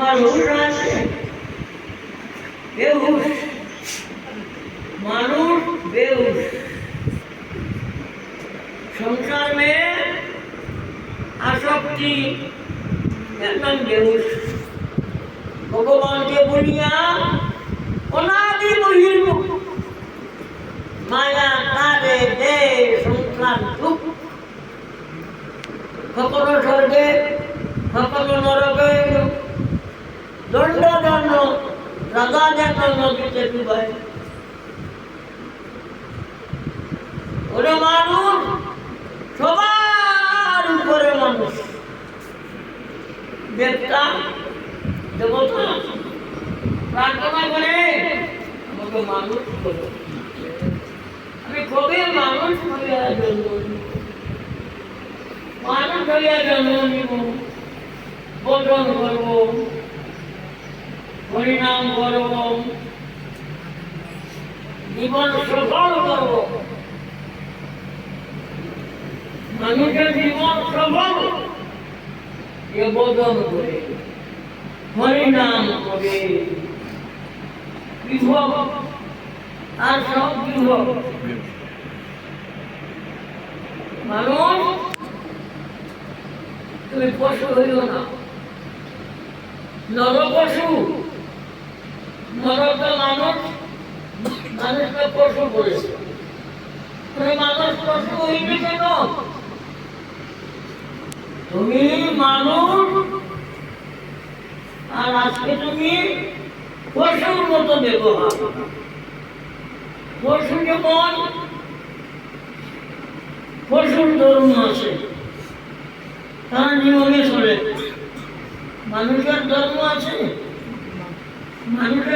মানুষ আছে বেহুশ, মানুষ বেহুশ। সংসার में आसक्ति एकदम बेहुश। भगवान के बुनिया अनादि बहिर्मुख माया तारे दे संसार दुख। সকল স্বর্গে সকল নরকে দণ্ড দণ্ড রাজা যেন নদীতে ডুবায়। ওরে মানুষ সবার উপরে মানুষ, দেবতা দেবতা প্রার্থনা করে আমাকে মানুষ করো, আমি কবে মানুষ হইয়া জন্ম নিব, মানুষ হইয়া জন্ম নিব, ভজন করব, হরিনাম করব, জীবন সফল করব। মানুষের জীবন সফল এ ভজন করে, হরিনাম করে, বিভব আর সব বিভব। মানুষ তুমি পশু হইও না, নর পশু। নরটা মানুষ, মানুষকে পশু করেছে। তুমি মানুষ পশু হইবে কেন? তুমি মানুষ আর আজকে তুমি পশুর মতো ব্যবহার। পশু যেমন পশুর ধর্ম আছে, তার নিয়মে চলে। মানুষের ধর্ম আছে, মানুষের